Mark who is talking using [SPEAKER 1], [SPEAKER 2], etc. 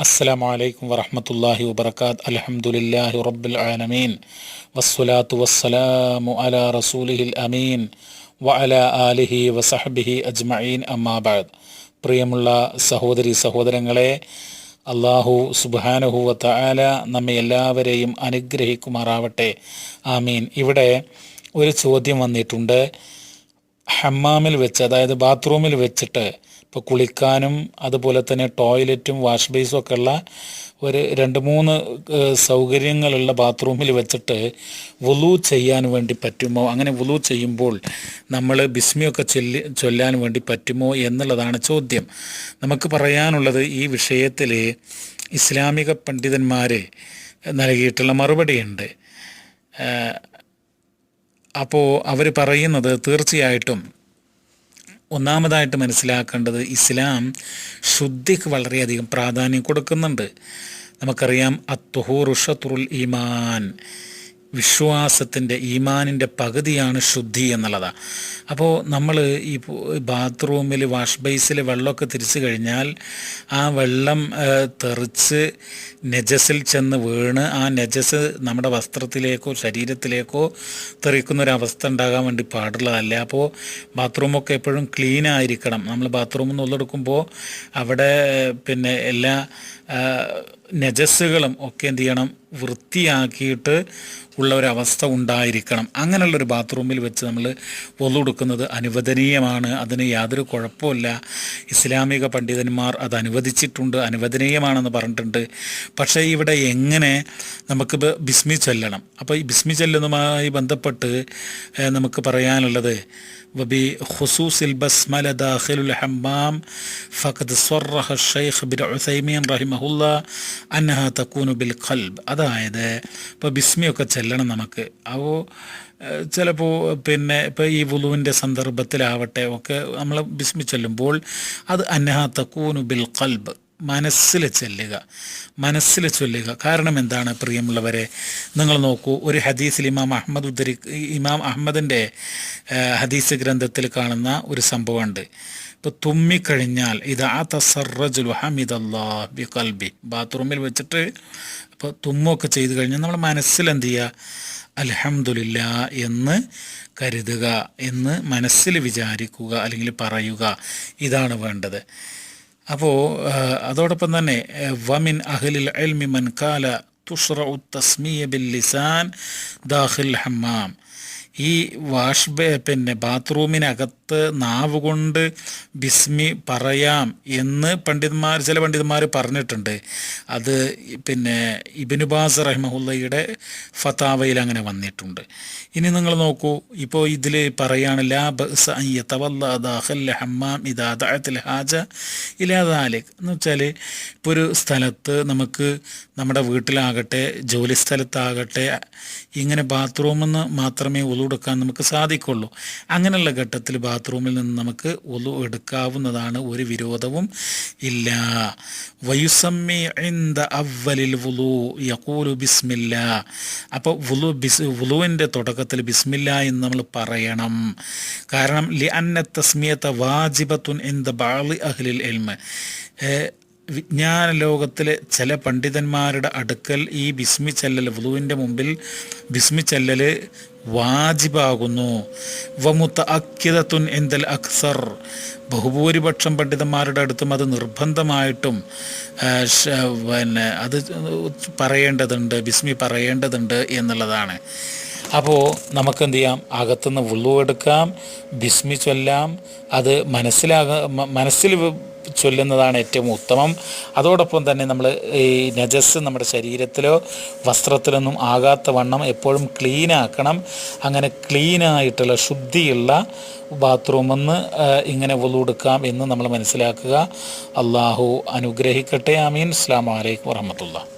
[SPEAKER 1] അസ്സലാമു അലൈക്കും വറഹ്മത്തുള്ളാഹി വബറകാത്ത്. അൽഹംദുലില്ലാഹി റബ്ബിൽ ആലമീൻ വസ്സലാത്തു വസ്സലാമു അലാ റസൂലിഹിൽ അമീൻ വഅലാ ആലിഹി വസഹ്ബിഹി അജ്മഈൻ അമ്മാ ബഅദ്. പ്രിയമുള്ള സഹോദരി സഹോദരങ്ങളെ, അല്ലാഹു സുബ്ഹാനഹു വ തആല നമ്മെ എല്ലാവരെയും അനുഗ്രഹിക്കുമാറാവട്ടെ. ആമീൻ. ഇവിടെ ഒരു ചോദ്യം വന്നിട്ടുണ്ട്. ഹമ്മാമിൽ വെച്ച്, അതായത് ബാത്റൂമിൽ വെച്ചിട്ട് ഇപ്പോൾ കുളിക്കാനും അതുപോലെ തന്നെ ടോയ്ലറ്റും വാഷ് ബേസും ഒക്കെ ഉള്ള ഒരു 2-3 സൗകര്യങ്ങളുള്ള ബാത്റൂമിൽ വെച്ചിട്ട് വുളു ചെയ്യാൻ വേണ്ടി പറ്റുമോ? അങ്ങനെ വുളു ചെയ്യുമ്പോൾ നമ്മൾ ബിസ്മിയൊക്കെ ചൊല്ലാൻ വേണ്ടി പറ്റുമോ എന്നുള്ളതാണ് ചോദ്യം. നമുക്ക് പറയാനുള്ളത്, ഈ വിഷയത്തിൽ ഇസ്ലാമിക പണ്ഡിതന്മാർ നൽകിയിട്ടുള്ള മറുപടിയുണ്ട്. അപ്പോൾ അവർ പറയുന്നത്, തീർച്ചയായിട്ടും ഒന്നാമതായിട്ട് മനസ്സിലാക്കേണ്ടത്, ഇസ്ലാം ശുദ്ധിക്ക് വളരെയധികം പ്രാധാന്യം കൊടുക്കുന്നുണ്ട്. നമുക്കറിയാം, അത്തുഹൂറു ഷത്റുൽ ഈമാൻ, വിശ്വാസത്തിൻ്റെ, ഈമാനിൻ്റെ പകുതിയാണ് ശുദ്ധി എന്നുള്ളതാണ്. അപ്പോൾ നമ്മൾ ഈ ബാത്റൂമിൽ വാഷ് ബേസിൽ വെള്ളമൊക്കെ തിരിച്ചു കഴിഞ്ഞാൽ ആ വെള്ളം തെറിച്ച് നജസിൽ ചെന്ന് വീണ് ആ നജസ് നമ്മുടെ വസ്ത്രത്തിലേക്കോ ശരീരത്തിലേക്കോ തെറിക്കുന്നൊരവസ്ഥ ഉണ്ടാകാൻ വേണ്ടി പാടുള്ളതല്ല. അപ്പോൾ ബാത്റൂമൊക്കെ എപ്പോഴും ക്ലീൻ ആയിരിക്കണം. നമ്മൾ ബാത്റൂമിൽ നിന്ന് ഉള്ളെടുക്കുമ്പോൾ അവിടെ എല്ലാ നജസ്സുകളും ഒക്കെ എന്ത് ചെയ്യണം, വൃത്തിയാക്കിയിട്ട് ഉള്ള ഒരവസ്ഥ ഉണ്ടായിരിക്കണം. അങ്ങനെയുള്ളൊരു ബാത്റൂമിൽ വെച്ച് നമ്മൾ വുളു എടുക്കുന്നത് അനുവദനീയമാണ്. അതിന് യാതൊരു കുഴപ്പമില്ല. ഇസ്ലാമിക പണ്ഡിതന്മാർ അത് അനുവദിച്ചിട്ടുണ്ട്, അനുവദനീയമാണെന്ന് പറഞ്ഞിട്ടുണ്ട്. പക്ഷേ ഇവിടെ എങ്ങനെ നമുക്ക് ബിസ്മി ചൊല്ലണം? അപ്പോൾ ഈ ബിസ്മി ചൊല്ലുന്നതുമായി ബന്ധപ്പെട്ട് നമുക്ക് പറയാനുള്ളത്, വബി ഖുസൂസിൽ ബസ്മല ദാഖിലുൽ ഹമ്മാം ഫഖദ് സ്വറഹ ഷൈഖ് ബിൻ ഉസൈമീൻ റഹിമഹുല്ലാ അന്നഹാ തകൂനു ബിൽ ഖൽബ്. അതായത് ഇപ്പോൾ ബിസ്മിയൊക്കെ ചെല്ലണം നമുക്ക്. അപ്പോൾ ചിലപ്പോൾ ഇപ്പോൾ ഈ വുളുവിൻ്റെ സന്ദർഭത്തിലാവട്ടെ ഒക്കെ നമ്മൾ ബിസ്മി ചൊല്ലുമ്പോൾ അത് അന്നഹാ തകൂനു ബിൽ ഖൽബ്, മനസ്സിൽ ചൊല്ലുക. കാരണം എന്താണ് പ്രിയമുള്ളവരെ? നിങ്ങൾ നോക്കൂ, ഒരു ഹദീസിൽ ഇമാം അഹമ്മദിൻ്റെ ഹദീസ് ഗ്രന്ഥത്തിൽ കാണുന്ന ഒരു സംഭവമുണ്ട്. ഇപ്പോൾ തുമ്മിക്കഴിഞ്ഞാൽ ഇദാ തസറജുൽ ഹമിദല്ലാഹ് ബി ഖൽബി, ബാത്റൂമിൽ വെച്ചിട്ട് ഇപ്പോൾ തുമ്മൊക്കെ ചെയ്തു കഴിഞ്ഞാൽ നമ്മൾ മനസ്സിൽ എന്ത് ചെയ്യുക, അൽഹംദുലില്ലാ എന്ന് കരുതുക, എന്ന് മനസ്സിൽ വിചാരിക്കുക അല്ലെങ്കിൽ പറയുക. ഇതാണ് വേണ്ടത്. അപ്പോൾ അതോടൊപ്പം തന്നെ വമിൻ അഹ്ലിൽ ഇൽമി മൻ ഖാല തുഷ്റഉ തസ്മിയ ബിൽ ലിസാൻ ദാഖിൽ ഹമ്മാം. ഈ ബാത്റൂമിനകത്ത് നാവ് കൊണ്ട് ബിസ്മി പറയാം എന്ന് ചില പണ്ഡിതന്മാർ പറഞ്ഞിട്ടുണ്ട്. അത് ഇബ്നു ബാസ് റഹിമഹുല്ലയുടെ ഫതാവയിൽ അങ്ങനെ വന്നിട്ടുണ്ട്. ഇനി നിങ്ങൾ നോക്കൂ, ഇപ്പോൾ ഇതിൽ പറയാണ്, ലാ ബഅസ അൻ യതവല്ല ദാഖിൽ ഹമ്മാം ഇദാ ദഅത്തിൽ ഹാജ ഇലാ ദാലിക്. എന്ന് വെച്ചാൽ ഇപ്പോൾ ഒരു സ്ഥലത്ത് നമുക്ക്, നമ്മുടെ വീട്ടിലാകട്ടെ ജോലി സ്ഥലത്താകട്ടെ, ഇങ്ങനെ ബാത്റൂമിൽ നിന്ന് മാത്രമേ വുളു എടുക്കാൻ നമുക്ക് സാധിക്കുള്ളൂ. അങ്ങനെയുള്ള ഘട്ടത്തിൽ ബാത്റൂമിൽ നിന്ന് നമുക്ക് വുളു എടുക്കാവുന്നതാണ്, ഒരു വിരോധവും ഇല്ല. വയുസമ്മി ഇൻദ അവ്വലിൽ വുളു യഖൂലു ബിസ്മില്ലാ. അപ്പോൾ വുളുവിൻ്റെ തുടക്കത്തിൽ ബിസ്മില്ലാ എന്ന് നമ്മൾ പറയണം. കാരണം ലിഅന്ന തസ്മിയത വാജിബത്തുൻ ഇൻദ ബഅളി അഹ്ലിൽ ഇൽമ്, വിജ്ഞാന ലോകത്തിലെ ചില പണ്ഡിതന്മാരുടെ അടുക്കൽ ഈ ബിസ്മി ചൊല്ലൽ, വുളുവിൻ്റെ മുമ്പിൽ ബിസ്മി ചൊല്ലൽ വാജിബാകുന്നു. വമുതഅക്കിദത്തുൻ ഇൻദൽ അക്സർ, ബഹുഭൂരിപക്ഷം പണ്ഡിതന്മാരുടെ അടുത്തും അത് നിർബന്ധമായിട്ടും അത് പറയേണ്ടതുണ്ട്, ബിസ്മി പറയേണ്ടതുണ്ട് എന്നുള്ളതാണ്. അപ്പോൾ നമുക്കെന്ത് ചെയ്യാം, അകത്തുനിന്ന് വുളു എടുക്കാം, ബിസ്മി ചൊല്ലാം. അത് മനസ്സിൽ ചൊല്ലുന്നതാണ് ഏറ്റവും ഉത്തമം. അതോടൊപ്പം തന്നെ നമ്മൾ ഈ നജസ് നമ്മുടെ ശരീരത്തിലോ വസ്ത്രത്തിലൊന്നും ആകാത്ത വണ്ണം എപ്പോഴും ക്ലീനാക്കണം. അങ്ങനെ ക്ലീനായിട്ടുള്ള ശുദ്ധിയുള്ള ബാത്റൂമിൽ നിന്ന് ഇങ്ങനെ വുളു എടുക്കാം എന്ന് നമ്മൾ മനസ്സിലാക്കുക. അള്ളാഹു അനുഗ്രഹിക്കട്ടെ. ആമീൻ. അസ്സലാമു അലൈക്കും വറഹ്മത്തുള്ളാഹി.